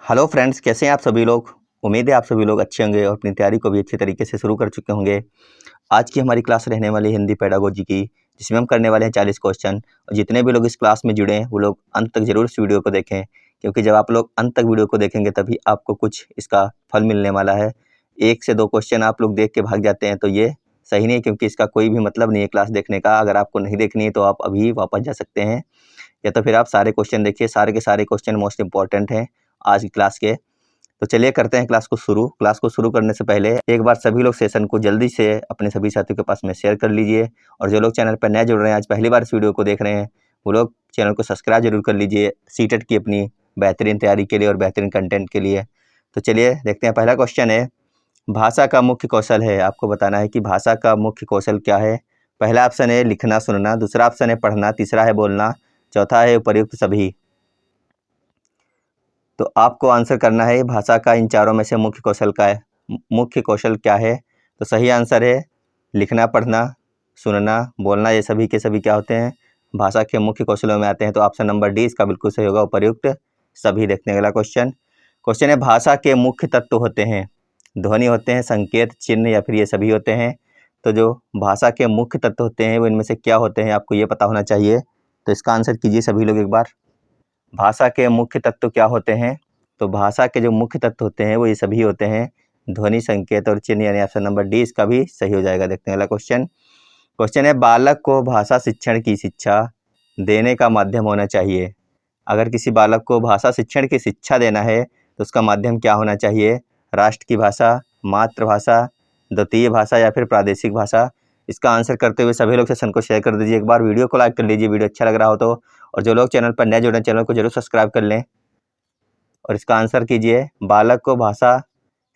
Hello friends, कैसे हैं आप सभी लोग। उम्मीद है आप सभी लोग अच्छे होंगे और अपनी तैयारी को भी अच्छी तरीके से शुरू कर चुके होंगे। आज की हमारी क्लास रहने वाली है हिंदी पेडागोजी की, जिसमें हम करने वाले हैं 40 क्वेश्चन। और जितने भी लोग इस क्लास में जुड़े हैं वो लोग अंत तक जरूर इस वीडियो को देखें, क्योंकि जब आप लोग अंत तक वीडियो को देखेंगे तभी आपको कुछ इसका फल मिलने वाला है। 1 से 2 क्वेश्चन आप लोग देख के भाग जाते हैं तो ये सही नहीं है, क्योंकि इसका कोई भी मतलब नहीं है क्लास देखने का। अगर आपको नहीं देखनी है तो आप अभी वापस जा सकते हैं, या तो फिर आप सारे क्वेश्चन देखिए। सारे के सारे क्वेश्चन मोस्ट इंपॉर्टेंट हैं आज की क्लास के। तो चलिए करते हैं क्लास को शुरू। क्लास को शुरू करने से पहले एक बार सभी लोग सेशन को जल्दी से अपने सभी साथियों के पास में शेयर कर लीजिए। और जो लोग चैनल पर नए जुड़ रहे हैं, आज पहली बार इस वीडियो को देख रहे हैं, वो लोग चैनल को सब्सक्राइब जरूर कर लीजिए सीटेट की अपनी बेहतरीन तैयारी के लिए और बेहतरीन कंटेंट के लिए। तो चलिए देखते हैं। पहला क्वेश्चन है, भाषा का मुख्य कौशल है। आपको बताना है कि भाषा का मुख्य कौशल क्या है। पहला ऑप्शन है लिखना सुनना, दूसरा ऑप्शन है पढ़ना, तीसरा है बोलना, चौथा है उपर्युक्त सभी। तो आपको आंसर करना है भाषा का इन चारों में से मुख्य कौशल क्या है। तो सही आंसर है लिखना, पढ़ना, सुनना, बोलना। ये सभी के सभी क्या होते हैं, भाषा के मुख्य कौशलों में आते हैं। तो ऑप्शन नंबर डी इसका बिल्कुल सही होगा, उपर्युक्त सभी। देखते हैं अगला क्वेश्चन है, भाषा के मुख्य तत्व होते हैं। ध्वनि होते हैं, संकेत, चिन्ह, या फिर ये सभी होते हैं। तो जो भाषा के मुख्य तत्व होते हैं वो इनमें से क्या होते हैं, आपको ये पता होना चाहिए। तो इसका आंसर कीजिए सभी लोग एक बार। भाषा के मुख्य तत्व क्या होते हैं। तो भाषा के जो मुख्य तत्व होते हैं वो ये सभी होते हैं, ध्वनि, संकेत और चिन्ह, यानी ऑप्शन नंबर डी इसका भी सही हो जाएगा। देखते हैं अगला क्वेश्चन है, बालक को भाषा शिक्षण की शिक्षा देने का माध्यम होना चाहिए। अगर किसी बालक को भाषा शिक्षण की शिक्षा देना है तो उसका माध्यम क्या होना चाहिए। राष्ट्र की भाषा, मातृभाषा, द्वितीय भाषा, या फिर प्रादेशिक भाषा। इसका आंसर करते हुए सभी लोग सेशन को शेयर कर दीजिए। एक बार वीडियो को लाइक कर लीजिए वीडियो अच्छा लग रहा हो तो। और जो लोग चैनल पर नए जुड़े हैं चैनल को जरूर सब्सक्राइब कर लें और इसका आंसर कीजिए। बालक को भाषा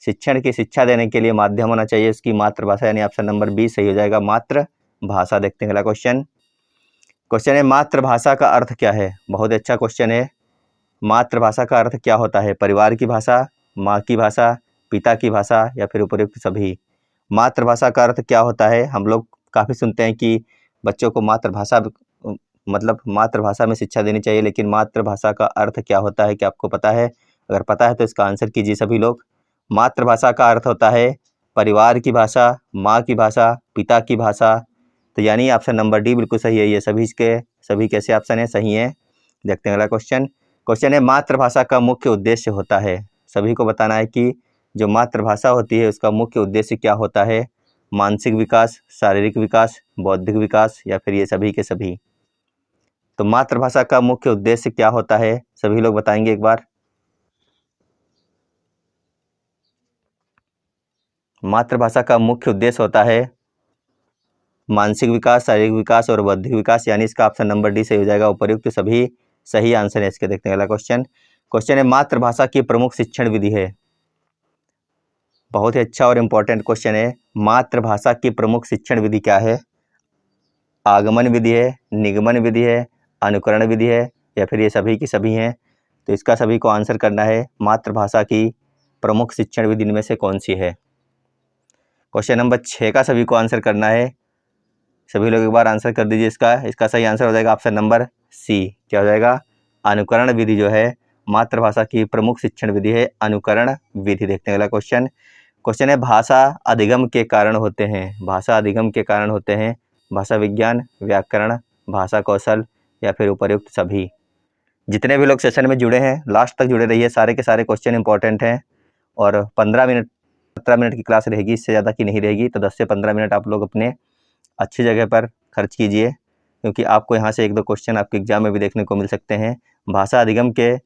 शिक्षण की शिक्षा देने के लिए माध्यम होना चाहिए उसकी मातृभाषा, यानी ऑप्शन नंबर बी सही हो जाएगा, मातृभाषा। देखते हैं अगला क्वेश्चन है, मातृभाषा का अर्थ क्या है। बहुत अच्छा क्वेश्चन है। मातृभाषा का अर्थ क्या होता है। परिवार की भाषा, माँ की भाषा, पिता की भाषा, या फिर उपर्युक्त सभी। मातृभाषा का अर्थ क्या होता है। हम लोग काफ़ी सुनते हैं कि बच्चों को मातृभाषा में शिक्षा देनी चाहिए, लेकिन मातृभाषा का अर्थ क्या होता है, क्या आपको पता है। अगर पता है तो इसका आंसर कीजिए सभी लोग। मातृभाषा का अर्थ होता है परिवार की भाषा, माँ की भाषा, पिता की भाषा। तो यानी ऑप्शन नंबर डी बिल्कुल सही है। ये सभी कैसे ऑप्शन है, सही है। देखते हैं अगला क्वेश्चन है, मातृभाषा का मुख्य उद्देश्य होता है। सभी को बताना है कि जो मातृभाषा होती है उसका मुख्य उद्देश्य क्या होता है। मानसिक विकास, शारीरिक विकास, बौद्धिक विकास, या फिर ये सभी के सभी। तो मातृभाषा का मुख्य उद्देश्य क्या होता है, सभी लोग बताएंगे एक बार। मातृभाषा का मुख्य उद्देश्य होता है मानसिक विकास, शारीरिक विकास और बौद्धिक विकास, यानी इसका ऑप्शन नंबर डी सही हो जाएगा, उपर्युक्त सभी सही आंसर है इसके। देखते हैं अगला क्वेश्चन है, मातृभाषा की प्रमुख शिक्षण विधि है। बहुत ही अच्छा और इम्पोर्टेंट क्वेश्चन है। मातृभाषा की प्रमुख शिक्षण विधि क्या है। आगमन विधि है, निगमन विधि है, अनुकरण विधि है, या फिर ये सभी की सभी हैं। तो इसका सभी को आंसर करना है, मातृभाषा की प्रमुख शिक्षण विधि में से कौन सी है। क्वेश्चन नंबर 6 का सभी को आंसर करना है। सभी लोग एक बार आंसर कर दीजिए इसका सही आंसर हो जाएगा ऑप्शन नंबर सी। क्या हो जाएगा, अनुकरण विधि जो है मातृभाषा की प्रमुख शिक्षण विधि है, अनुकरण विधि। देखते हैं अगला क्वेश्चन है, भाषा अधिगम के कारण होते हैं। भाषा अधिगम के कारण होते हैं भाषा विज्ञान, व्याकरण, भाषा कौशल, या फिर उपर्युक्त सभी। जितने भी लोग सेशन में जुड़े हैं लास्ट तक जुड़े रहिए, सारे के सारे क्वेश्चन इंपॉर्टेंट हैं। और 17 मिनट की क्लास रहेगी, इससे ज़्यादा की नहीं रहेगी। तो 10 से 15 मिनट आप लोग अपने अच्छी जगह पर खर्च कीजिए, क्योंकि आपको यहाँ से 1-2 क्वेश्चन आपके एग्जाम में भी देखने को मिल सकते हैं। भाषा अधिगम के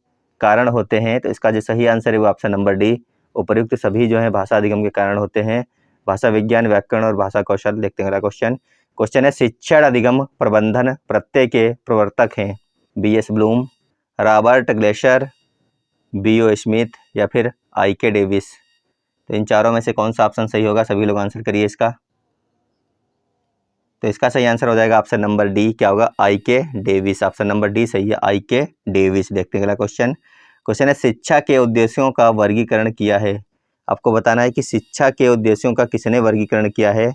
कारण होते हैं, तो इसका जो सही आंसर है वो ऑप्शन नंबर डी, उपर्युक्त सभी जो है भाषा अधिगम के कारण होते हैं। भाषा विज्ञान, व्याकरण और भाषा कौशल। देखते हैं अगला क्वेश्चन है, शिक्षण अधिगम प्रबंधन प्रत्यय के प्रवर्तक हैं। B.S. Bloom, Robert ग्लेशर, B.O. Smith, या फिर I.K. डेविस। तो इन चारों में से कौन सा ऑप्शन सही होगा, सभी लोग आंसर करिए इसका। तो इसका सही आंसर हो जाएगा ऑप्शन नंबर डी। क्या होगा, I.K. Davis. Option number D सही है, I.K. डेविस। देखते हैं अगला क्वेश्चन है, शिक्षा के उद्देश्यों का वर्गीकरण किया है। आपको बताना है कि शिक्षा के उद्देश्यों का किसने वर्गीकरण किया है।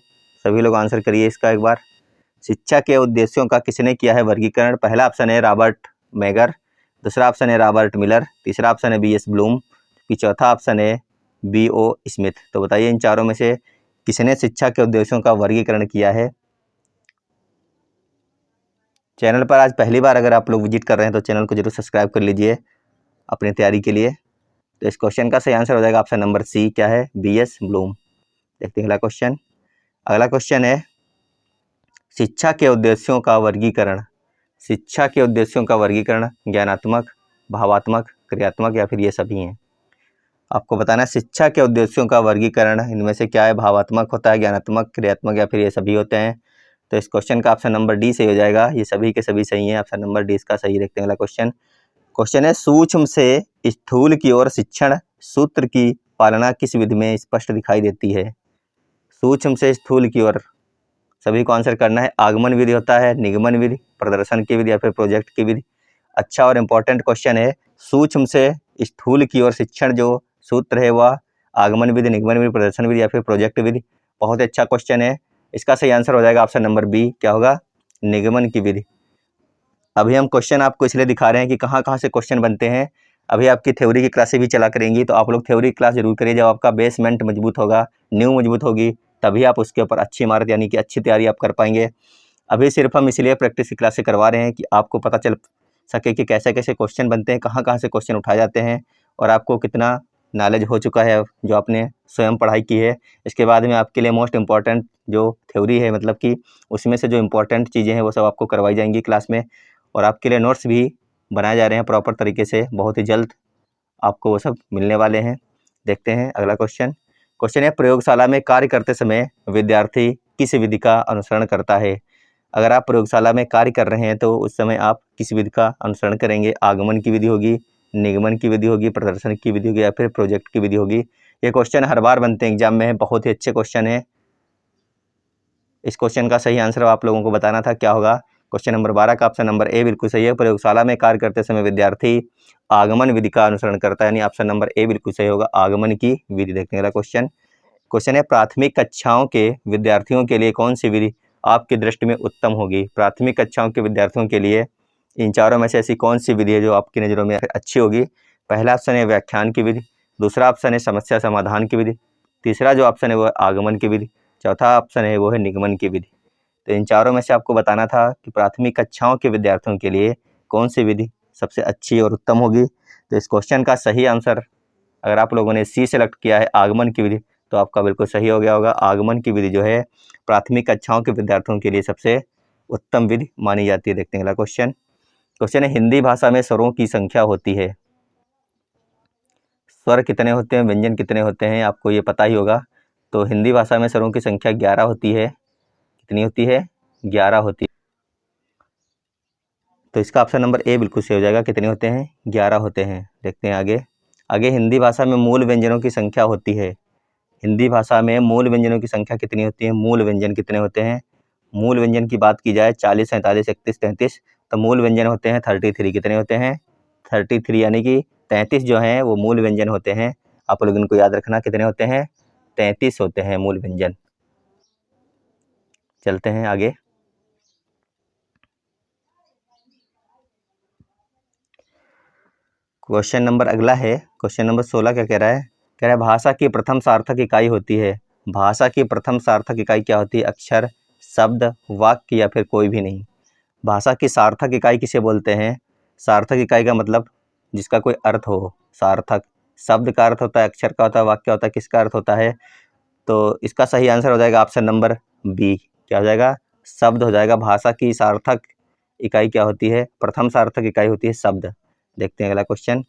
सभी लोग आंसर करिए इसका एक बार। शिक्षा के उद्देश्यों का किसने किया है वर्गीकरण। पहला ऑप्शन है रॉबर्ट मेगर, दूसरा ऑप्शन है रॉबर्ट मिलर, तीसरा ऑप्शन है B.S. ब्लूम, कि चौथा ऑप्शन है B.O. स्मिथ। तो बताइए इन चारों में से किसने शिक्षा के उद्देश्यों का वर्गीकरण किया है। चैनल पर आज पहली बार अगर आप लोग विजिट कर रहे हैं तो चैनल को जरूर सब्सक्राइब कर लीजिए अपनी तैयारी के लिए। तो इस क्वेश्चन का सही आंसर हो जाएगा ऑप्शन नंबर सी, क्या है, B.S. ब्लूम। देखते हैं अगला क्वेश्चन। अगला क्वेश्चन है शिक्षा के उद्देश्यों का वर्गीकरण। शिक्षा के उद्देश्यों का वर्गीकरण ज्ञानात्मक, भावात्मक, क्रियात्मक या फिर ये सभी हैं। आपको बताना है शिक्षा के उद्देश्यों का वर्गीकरण इनमें से क्या है, भावात्मक होता है, ज्ञानात्मक, क्रियात्मक या फिर ये सभी होते हैं। तो इस क्वेश्चन का ऑप्शन नंबर डी सही हो जाएगा। ये सभी के सभी सही हैं, ऑप्शन नंबर डी इसका सही। देखते हैं अगला क्वेश्चन। क्वेश्चन है सूक्ष्म से स्थूल की ओर शिक्षण सूत्र की पालना किस विधि में स्पष्ट दिखाई देती है। सूक्ष्म से स्थूल की ओर सभी को आंसर करना है। आगमन विधि होता है, निगमन विधि, प्रदर्शन की विधि या फिर प्रोजेक्ट की विधि। अच्छा और इम्पोर्टेंट क्वेश्चन है। सूक्ष्म से स्थूल की ओर शिक्षण जो सूत्र है वह आगमन विधि, निगमन विधि, प्रदर्शन विधि या फिर प्रोजेक्ट विधि। बहुत अच्छा क्वेश्चन है। इसका सही आंसर हो जाएगा ऑप्शन नंबर बी, क्या होगा, निगमन की विधि। अभी हम क्वेश्चन आपको इसलिए दिखा रहे हैं कि कहाँ कहाँ से क्वेश्चन बनते हैं। अभी आपकी थ्योरी की क्लासें भी चला करेंगी, तो आप लोग थ्योरी क्लास जरूर करिए। जब आपका बेसमेंट मजबूत होगा, नींव मजबूत होगी, तभी आप उसके ऊपर अच्छी इमारत यानी कि अच्छी तैयारी आप कर पाएंगे। अभी सिर्फ हम इसलिए प्रैक्टिस की क्लासें करवा रहे हैं कि आपको पता चल सके कि कैसे कैसे क्वेश्चन बनते हैं, कहाँ कहाँ से क्वेश्चन उठाए जाते हैं और आपको कितना नॉलेज हो चुका है जो आपने स्वयं पढ़ाई की है। इसके बाद में आपके लिए मोस्ट इम्पॉर्टेंट जो थ्योरी है, मतलब कि उसमें से जो इम्पोर्टेंट चीज़ें हैं वो सब आपको करवाई जाएंगी क्लास में, और आपके लिए नोट्स भी बनाए जा रहे हैं प्रॉपर तरीके से। बहुत ही जल्द आपको वो सब मिलने वाले हैं। देखते हैं अगला क्वेश्चन। क्वेश्चन है प्रयोगशाला में कार्य करते समय विद्यार्थी किस विधि का अनुसरण करता है। अगर आप प्रयोगशाला में कार्य कर रहे हैं तो उस समय आप किस विधि का अनुसरण करेंगे। आगमन की विधि होगी, निगमन की विधि होगी, प्रदर्शन की विधि होगी या फिर प्रोजेक्ट की विधि होगी। ये क्वेश्चन हर बार बनते हैं एग्जाम में, बहुत ही अच्छे क्वेश्चन है। इस क्वेश्चन का सही आंसर आप लोगों को बताना था, क्या होगा। क्वेश्चन नंबर 12 का ऑप्शन नंबर ए बिल्कुल सही है। प्रयोगशाला में कार्य करते समय विद्यार्थी आगमन विधि का अनुसरण करता है, यानी ऑप्शन नंबर ए बिल्कुल सही होगा, आगमन की विधि। देखते हैं अगला क्वेश्चन। क्वेश्चन है प्राथमिक कक्षाओं के विद्यार्थियों के लिए कौन सी विधि आपकी दृष्टि में उत्तम होगी। प्राथमिक कक्षाओं के विद्यार्थियों के लिए इन चारों में से ऐसी कौन सी विधि है जो आपकी नज़रों में अच्छी होगी। पहला ऑप्शन है व्याख्यान की विधि, दूसरा ऑप्शन है समस्या समाधान की विधि, तीसरा जो ऑप्शन है वो आगमन की विधि, चौथा ऑप्शन है वो है निगमन की विधि। तो इन चारों में से आपको बताना था कि प्राथमिक कक्षाओं के विद्यार्थियों के लिए कौन सी विधि सबसे अच्छी और उत्तम होगी। तो इस क्वेश्चन का सही आंसर अगर आप लोगों ने सी सेलेक्ट किया है, आगमन की विधि, तो आपका बिल्कुल सही हो गया होगा। आगमन की विधि जो है प्राथमिक कक्षाओं के विद्यार्थियों के लिए सबसे उत्तम विधि मानी जाती है। देखते हैं अगला क्वेश्चन। क्वेश्चन है हिंदी भाषा में स्वरों की संख्या होती है। स्वर कितने होते हैं, व्यंजन कितने होते हैं, आपको ये पता ही होगा। तो हिंदी भाषा में स्वरों की संख्या 11 होती है। कितनी होती है, 11 होती है। तो इसका ऑप्शन नंबर ए बिल्कुल सही हो जाएगा। कितने होते हैं, 11 होते हैं। देखते हैं आगे। आगे हिंदी भाषा में मूल व्यंजनों की संख्या होती है। हिंदी भाषा में मूल व्यंजनों की संख्या कितनी होती है, मूल व्यंजन कितने होते हैं। मूल व्यंजन की बात की जाए 40, 47, 31, 33, तो मूल व्यंजन होते हैं 33। कितने होते हैं, 33, यानी कि 33 जो हैं वो मूल व्यंजन होते हैं। आप लोग इनको याद रखना, कितने होते हैं, 33 होते हैं मूल व्यंजन। चलते हैं आगे। क्वेश्चन नंबर अगला है, क्वेश्चन नंबर 16 क्या कह रहा है। कह रहा है भाषा की प्रथम सार्थक इकाई होती है। भाषा की प्रथम सार्थक इकाई क्या होती है, अक्षर, शब्द, वाक्य या फिर कोई भी नहीं। भाषा की सार्थक इकाई किसे बोलते हैं। सार्थक इकाई का मतलब जिसका कोई अर्थ हो। सार्थक शब्द का अर्थ होता है, अक्षर का होता है, वाक्य होता है, किसका अर्थ होता है। तो इसका सही आंसर हो जाएगा ऑप्शन नंबर बी, क्या हो जाएगा, शब्द हो जाएगा। भाषा की सार्थक इकाई क्या होती है, प्रथम सार्थक इकाई होती है शब्द। देखते हैं अगला क्वेश्चन।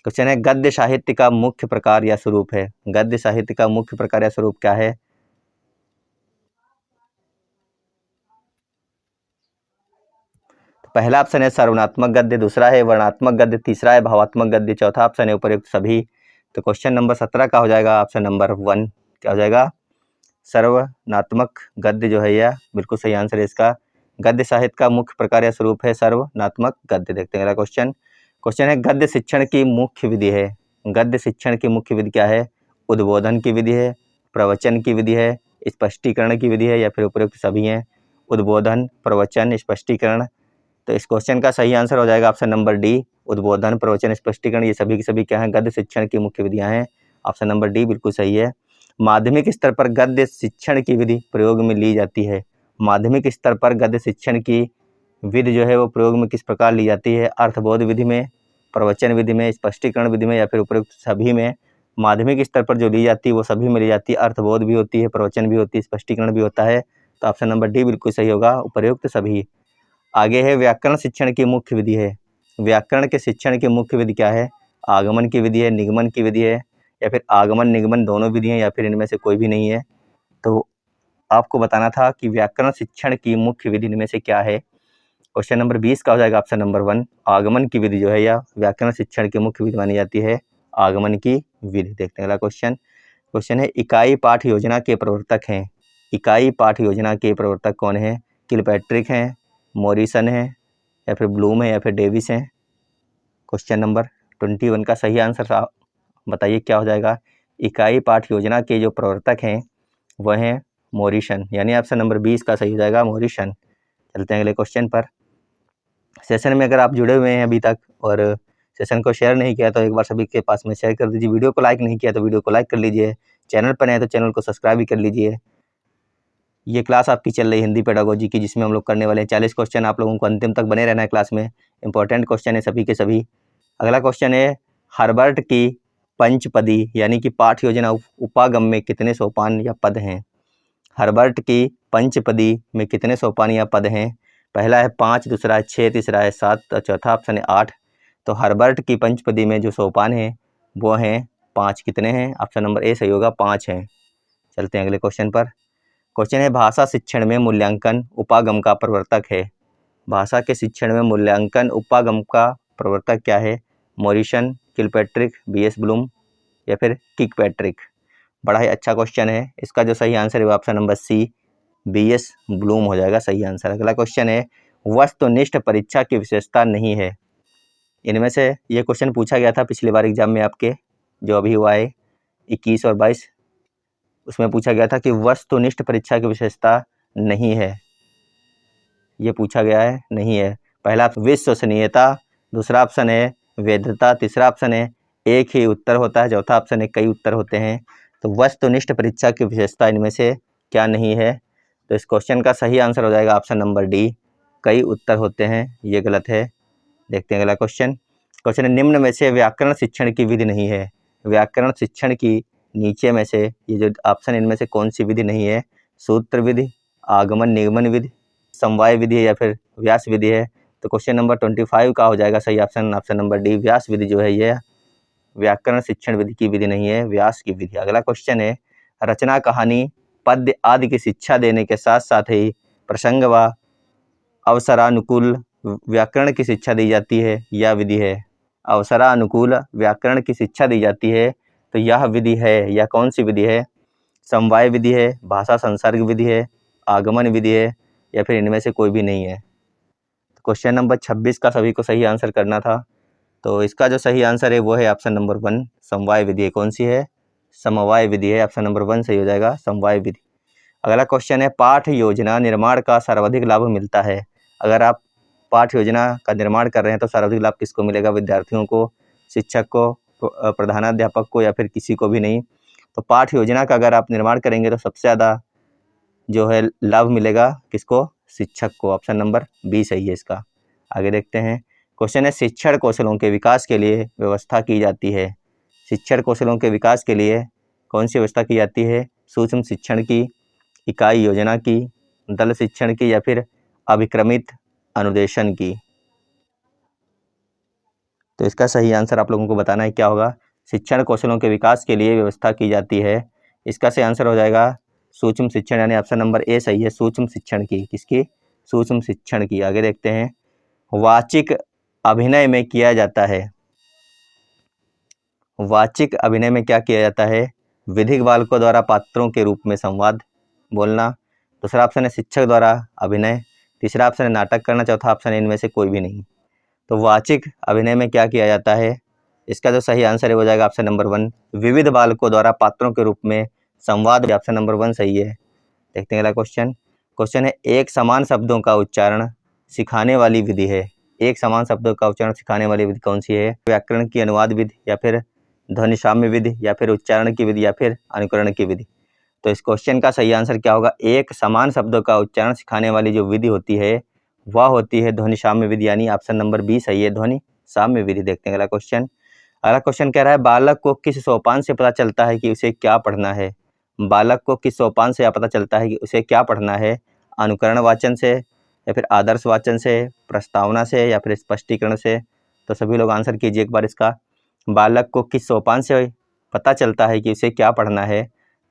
क्वेश्चन है गद्य साहित्य का मुख्य प्रकार या स्वरूप है। गद्य साहित्य का मुख्य प्रकार या स्वरूप क्या है। तो पहला ऑप्शन है सर्वनात्मक गद्य, दूसरा है वर्णात्मक गद्य, तीसरा है भावात्मक गद्य, चौथा ऑप्शन है उपयुक्त सभी। तो क्वेश्चन नंबर 17 का हो जाएगा ऑप्शन नंबर 1, क्या हो जाएगा, सर्वनात्मक गद्य जो है यह बिल्कुल सही आंसर है इसका। गद्य साहित्य का मुख्य प्रकार या स्वरूप है सर्वनात्मक गद्य। देखते हैं अगला क्वेश्चन। क्वेश्चन है गद्य शिक्षण की मुख्य विधि है। गद्य शिक्षण की मुख्य विधि क्या है। उद्बोधन की विधि है, प्रवचन की विधि है, स्पष्टीकरण की विधि है या फिर उपयुक्त सभी हैं। उद्बोधन, प्रवचन, स्पष्टीकरण। तो इस क्वेश्चन का सही आंसर हो जाएगा ऑप्शन नंबर डी, उद्बोधन, प्रवचन, स्पष्टीकरण, ये सभी की सभी क्या हैं, गद्य शिक्षण की मुख्य विधियां हैं। ऑप्शन नंबर डी बिल्कुल सही है। माध्यमिक स्तर पर गद्य शिक्षण की विधि प्रयोग में ली जाती है। माध्यमिक स्तर पर गद्य शिक्षण की विधि जो है वो प्रयोग में किस प्रकार ली जाती है, अर्थबोध विधि में, प्रवचन विधि में, स्पष्टीकरण विधि में, या फिर उपयुक्त सभी में। माध्यमिक स्तर पर जो ली जाती है वो सभी में ली जाती है, अर्थबोध भी होती है, प्रवचन भी होती है, स्पष्टीकरण भी होता है। तो ऑप्शन नंबर डी बिल्कुल सही होगा, उपयुक्त सभी। आगे है व्याकरण शिक्षण की मुख्य विधि है। व्याकरण के शिक्षण की मुख्य विधि क्या है, आगमन की विधि है, निगमन की विधि है, या फिर आगमन निगमन दोनों विधि हैं, या फिर इनमें से कोई भी नहीं है। तो आपको बताना था कि व्याकरण शिक्षण की मुख्य विधि इनमें से क्या है। क्वेश्चन नंबर 20 का हो जाएगा ऑप्शन नंबर 1, आगमन की विधि जो है या व्याकरण शिक्षण की मुख्य विधि मानी जाती है, आगमन की विधि। देखते हैं अगला क्वेश्चन है इकाई पाठ योजना के प्रवर्तक हैं। इकाई पाठ योजना के प्रवर्तक कौन है, किलपैट्रिक हैं, मॉरिसन है, या फिर ब्लूम है, या फिर डेविस हैं। क्वेश्चन नंबर 21 का सही आंसर बताइए क्या हो जाएगा। इकाई पाठ योजना के जो प्रवर्तक हैं वह हैं मॉरिसन, यानी ऑप्शन नंबर 20 का सही हो जाएगा मॉरिसन। चलते हैं अगले क्वेश्चन पर। सेशन में अगर आप जुड़े हुए हैं अभी तक और सेशन को शेयर नहीं किया तो एक बार सभी के पास में शेयर कर दीजिए। वीडियो को लाइक नहीं किया तो वीडियो को लाइक कर लीजिए। चैनल पर नए तो चैनल को सब्सक्राइब भी कर लीजिए। ये क्लास आपकी चल रही है हिंदी पेडागोजी की, जिसमें हम लोग करने वाले हैं 40 क्वेश्चन। आप लोगों को अंतिम तक बने रहना है क्लास में, इंपॉर्टेंट क्वेश्चन है सभी के सभी। अगला क्वेश्चन है हर्बर्ट की पंचपदी यानी कि पाठ योजना उपागम में कितने सोपान या पद हैं। हर्बर्ट की पंचपदी में कितने सोपान या पद हैं। पहला है 5, दूसरा है 6, तीसरा है 7 और चौथा ऑप्शन है 8। तो हर्बर्ट की पंचपदी में जो सोपान हैं वो हैं 5। कितने हैं, ऑप्शन नंबर ए सही होगा, 5 हैं। चलते हैं अगले क्वेश्चन पर। क्वेश्चन है भाषा शिक्षण में मूल्यांकन उपागम का प्रवर्तक है। भाषा के शिक्षण में मूल्यांकन उपागम का प्रवर्तक क्या है, मॉरिसन, किलपैट्रिक, बीएस ब्लूम, या फिर किकपैट्रिक। बड़ा ही अच्छा क्वेश्चन है। इसका जो सही आंसर है वो option number C BS Bloom हो जाएगा सही आंसर। अगला क्वेश्चन है वस्तुनिष्ठ परीक्षा की विशेषता नहीं है। इनमें से ये क्वेश्चन पूछा गया था पिछली बार एग्जाम में आपके, जो अभी हुआ है 21 और 22, उसमें पूछा गया था कि वस्तुनिष्ठ परीक्षा की विशेषता नहीं है। ये पूछा गया है, नहीं है। पहला विश्वसनीयता, दूसरा ऑप्शन है वैधता, तीसरा ऑप्शन है एक ही उत्तर होता है, चौथा ऑप्शन है कई उत्तर होते हैं। तो वस्तुनिष्ठ परीक्षा की विशेषता इनमें से क्या नहीं है। तो इस क्वेश्चन का सही आंसर हो जाएगा ऑप्शन नंबर डी, कई उत्तर होते हैं। ये गलत है। देखते हैं अगला क्वेश्चन है निम्न में से व्याकरण शिक्षण की विधि नहीं है। व्याकरण शिक्षण की नीचे में से ये जो ऑप्शन इनमें से कौन सी विधि नहीं है, सूत्र विधि, आगमन निगमन विधि, समवाय विधि है, या फिर व्यास विधि है। तो क्वेश्चन नंबर 25 का हो जाएगा सही ऑप्शन, ऑप्शन नंबर डी, व्यास विधि जो है यह व्याकरण शिक्षण विधि की विधि नहीं है, व्यास की विधि। अगला क्वेश्चन है रचना, कहानी, पद्य आदि की शिक्षा देने के साथ साथ ही प्रसंग व अवसरानुकूल व्याकरण की शिक्षा दी जाती है, यह विधि है। अवसरानुकूल व्याकरण की शिक्षा दी जाती है तो यह विधि है, यह कौन सी विधि है, समवाय विधि है, भाषा संसर्ग विधि है, आगमन विधि है, या फिर इनमें से कोई भी नहीं है। क्वेश्चन नंबर 26 का सभी को सही आंसर करना था। तो इसका जो सही आंसर है वो है ऑप्शन नंबर 1, समवाय विधि है। कौन सी है, समवाय विधि है। ऑप्शन नंबर 1 सही हो जाएगा, समवाय विधि। अगला क्वेश्चन है पाठ योजना निर्माण का सर्वाधिक लाभ मिलता है। अगर आप पाठ योजना का निर्माण कर रहे हैं तो सर्वाधिक लाभ किसको मिलेगा, विद्यार्थियों को, शिक्षक को, प्रधानाध्यापक को, या फिर किसी को भी नहीं। तो पाठ योजना का अगर आप निर्माण करेंगे तो सबसे ज़्यादा जो है लाभ मिलेगा किसको, शिक्षक को। ऑप्शन नंबर बी सही है इसका। आगे देखते हैं। क्वेश्चन है शिक्षण कौशलों के विकास के लिए व्यवस्था की जाती है। शिक्षण कौशलों के विकास के लिए कौन सी व्यवस्था की जाती है, सूक्ष्म शिक्षण की, इकाई योजना की, दल शिक्षण की, या फिर अभिक्रमित अनुदेशन की। तो इसका सही आंसर आप लोगों को बताना है क्या होगा। शिक्षण कौशलों के विकास के लिए व्यवस्था की जाती है, इसका सही आंसर हो जाएगा सूक्ष्म शिक्षण, यानी ऑप्शन नंबर ए सही है, सूक्ष्म शिक्षण की। किसकी, सूक्ष्म शिक्षण की। आगे देखते हैं। वाचिक अभिनय में किया जाता है। वाचिक अभिनय में क्या किया जाता है, विधिक बालकों द्वारा पात्रों के रूप में संवाद बोलना, दूसरा ऑप्शन है शिक्षक द्वारा अभिनय, तीसरा ऑप्शन है नाटक करना, चौथा ऑप्शन है इनमें से कोई भी नहीं। तो वाचिक अभिनय में क्या किया जाता है, इसका जो सही आंसर है हो जाएगा ऑप्शन नंबर 1, विविध बालकों द्वारा पात्रों के रूप में संवाद। ऑप्शन नंबर 1 सही है। देखते हैं अगला क्वेश्चन है एक समान शब्दों का उच्चारण सिखाने वाली विधि है। एक समान शब्दों का उच्चारण सिखाने वाली विधि कौन सी है? व्याकरण की अनुवाद विधि, या फिर ध्वनि साम्य विधि, या फिर उच्चारण की विधि, या फिर अनुकरण की विधि। तो इस क्वेश्चन का सही आंसर क्या होगा? एक समान शब्दों का उच्चारण सिखाने वाली जो विधि होती है वह होती है ध्वनि साम्य विधि, यानी ऑप्शन नंबर बी सही है, ध्वनि साम्य विधि। देखते हैं अगला क्वेश्चन। अगला क्वेश्चन कह रहा है बालक को किस सोपान से पता चलता है कि उसे क्या पढ़ना है? बालक को किस सोपान से पता चलता है कि उसे क्या पढ़ना है? अनुकरण वाचन से, या फिर आदर्श वाचन से, प्रस्तावना से, या फिर स्पष्टीकरण से। तो सभी लोग आंसर कीजिए एक बार इसका। बालक को किस सोपान से पता चलता है कि उसे क्या पढ़ना है?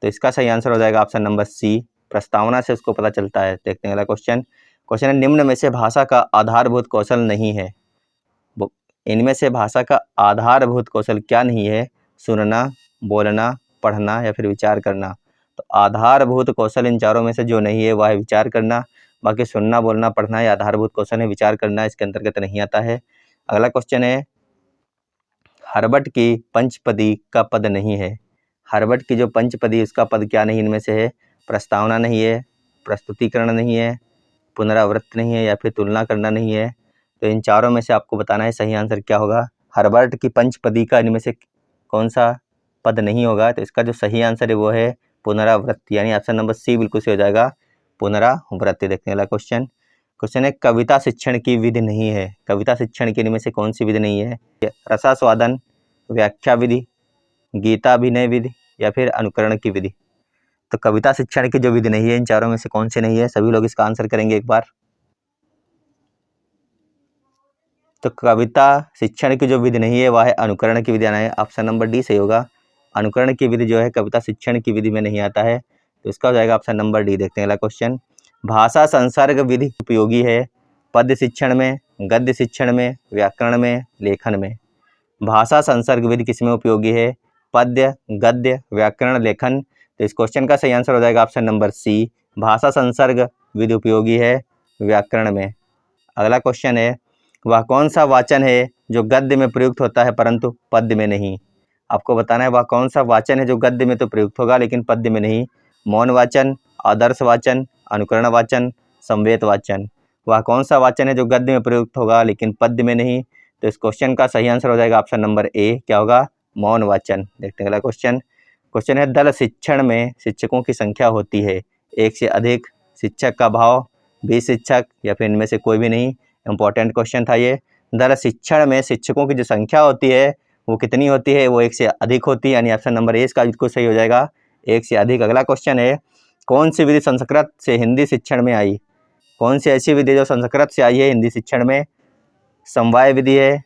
तो इसका सही आंसर हो जाएगा ऑप्शन नंबर सी, प्रस्तावना से उसको पता चलता है। देखते हैं अगला क्वेश्चन। क्वेश्चन है निम्न में से भाषा का आधारभूत कौशल नहीं है। इनमें से भाषा का आधारभूत कौशल क्या नहीं है? सुनना, बोलना, पढ़ना, या फिर विचार करना। तो आधारभूत कौशल इन चारों में से जो नहीं है वह है विचार करना। बाकी सुनना, बोलना, पढ़ना ये आधारभूत कौशल है, विचार करना इसके अंतर्गत नहीं आता है। अगला क्वेश्चन है हर्बट की पंचपदी का पद नहीं है। हर्बट की जो पंचपदी उसका पद क्या नहीं इनमें से है? प्रस्तावना नहीं है, प्रस्तुतिकरण नहीं है, पुनरावृत्ति नहीं है, या फिर तुलना करना नहीं है। तो इन चारों में से आपको बताना है सही आंसर क्या होगा। हर्बट की पंचपदी का इनमें से कौन सा पद नहीं होगा? तो इसका जो सही आंसर है वो है पुनरावृत्ति, यानी ऑप्शन नंबर सी बिल्कुल सही हो जाएगा, पुनरावृत्ति। देखने वाला क्वेश्चन। क्वेश्चन है कविता शिक्षण की विधि नहीं है। कविता शिक्षण की इनमें से कौन सी विधि नहीं है? रसास्वादन, व्याख्या विधि, गीताभिनय विधि, या फिर अनुकरण की विधि। तो कविता शिक्षण की जो विधि नहीं है इन चारों में से कौन सी नहीं है? सभी लोग इसका आंसर करेंगे एक बार। तो कविता शिक्षण की जो विधि नहीं है वह है अनुकरण की विधि, यानी ऑप्शन नंबर डी सही होगा। अनुकरण की विधि जो है कविता शिक्षण की विधि में नहीं आता है, तो इसका हो जाएगा ऑप्शन नंबर डी। देखते हैं अगला क्वेश्चन। भाषा संसर्ग विधि उपयोगी है पद्य शिक्षण में, गद्य शिक्षण में, व्याकरण में, लेखन में। भाषा संसर्ग विधि किसमें उपयोगी है? पद्य, गद्य, व्याकरण, लेखन। तो इस क्वेश्चन का सही आंसर हो जाएगा ऑप्शन नंबर सी, भाषा संसर्ग विधि उपयोगी है व्याकरण में। अगला क्वेश्चन है वह कौन सा वाचन है जो गद्य में प्रयुक्त होता है परंतु पद्य में नहीं? आपको बताना है वह कौन सा वाचन है जो गद्य में तो प्रयुक्त होगा लेकिन पद्य में नहीं। मौन वाचन, आदर्श वाचन, अनुकरण वाचन, संवेद वाचन। वह कौन सा वाचन है जो गद्य में प्रयुक्त होगा लेकिन पद्य में नहीं? तो इस क्वेश्चन का सही आंसर हो जाएगा ऑप्शन नंबर ए, क्या होगा? मौन वाचन। देखते हैं अगला क्वेश्चन। क्वेश्चन है दल शिक्षण में शिक्षकों की संख्या होती है एक से अधिक, शिक्षक का भाव, 20 शिक्षक, या फिर इनमें से कोई भी नहीं। इंपॉर्टेंट क्वेश्चन था ये। दल शिक्षण में शिक्षकों की जो संख्या होती है वो कितनी होती है? वो एक से अधिक होती है, यानी ऑप्शन नंबर ए इसका बिल्कुल सही हो जाएगा, एक से अधिक। अगला क्वेश्चन है कौन सी विधि संस्कृत से हिंदी शिक्षण में आई? कौन सी ऐसी विधि जो संस्कृत से आई है हिंदी शिक्षण में? समवाय विधि है,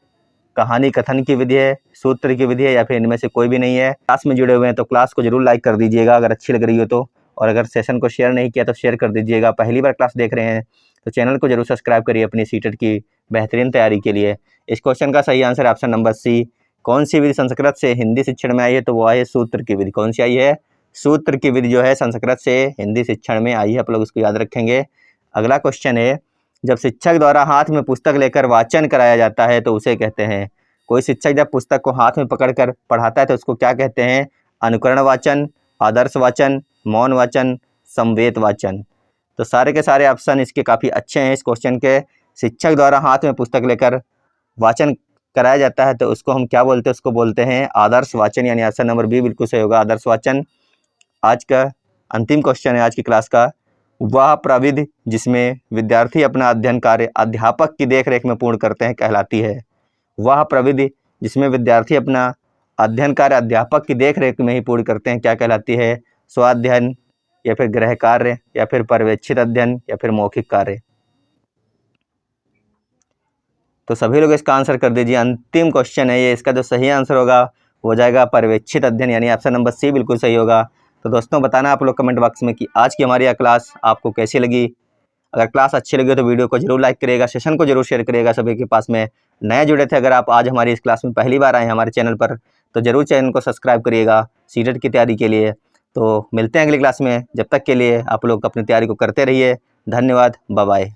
कहानी कथन की विधि है, सूत्र की विधि है, या फिर इनमें से कोई भी नहीं है। क्लास में जुड़े हुए हैं तो क्लास को जरूर लाइक कर दीजिएगा अगर अच्छी लग रही हो तो, और अगर सेशन को शेयर नहीं किया तो शेयर कर दीजिएगा। पहली बार क्लास देख रहे हैं तो चैनल को जरूर सब्सक्राइब करिए अपनी सीटेट की बेहतरीन तैयारी के लिए। इस क्वेश्चन का सही आंसर ऑप्शन नंबर सी, कौन सी विधि संस्कृत से हिंदी शिक्षण में आई है? तो वो आई है सूत्र की विधि। कौन सी आई है? सूत्र की विधि जो है संस्कृत से हिंदी शिक्षण में आई है, आप लोग इसको याद रखेंगे। अगला क्वेश्चन है जब शिक्षक द्वारा हाथ में पुस्तक लेकर वाचन कराया जाता है तो उसे कहते हैं? कोई शिक्षक जब पुस्तक को हाथ में पकड़कर पढ़ाता है तो उसको क्या कहते हैं? अनुकरण वाचन, आदर्श वाचन, मौन वाचन, संवेद वाचन। तो सारे के सारे ऑप्शन इसके काफ़ी अच्छे हैं इस क्वेश्चन के। शिक्षक द्वारा हाथ में पुस्तक लेकर वाचन कराया जाता है तो उसको हम क्या बोलते हैं? उसको बोलते हैं आदर्श वाचन, यानी ऑप्शन नंबर बी बिल्कुल सही होगा, आदर्श वाचन। आज का अंतिम क्वेश्चन है आज की क्लास का। वह प्रविधि जिसमें विद्यार्थी अपना अध्ययन कार्य अध्यापक की देखरेख में पूर्ण करते हैं कहलाती है? वह प्रविधि जिसमें विद्यार्थी अपना अध्ययन कार्य अध्यापक की देखरेख में ही पूर्ण करते हैं क्या कहलाती है? स्वाध्ययन, या फिर गृह कार्य, या फिर पर्यवेक्षित अध्ययन, या फिर मौखिक कार्य। तो सभी लोग इसका आंसर कर दीजिए। अंतिम क्वेश्चन है ये, इसका जो सही आंसर होगा वो जाएगा पर्यवेक्षित अध्ययन, यानी ऑप्शन नंबर सी बिल्कुल सही होगा। तो दोस्तों बताना आप लोग कमेंट बॉक्स में कि आज की हमारी यह क्लास आपको कैसी लगी। अगर क्लास अच्छी लगी तो वीडियो को जरूर लाइक करिएगा, सेशन को जरूर शेयर करिएगा सभी के पास में। नए जुड़े थे अगर आप आज हमारी इस क्लास में पहली बार आए हैं हमारे चैनल पर तो जरूर चैनल को सब्सक्राइब करिएगा सीटेट की तैयारी के लिए। तो मिलते हैं अगली क्लास में, जब तक के लिए आप लोग अपनी तैयारी को करते रहिए। धन्यवाद, बाय बाय।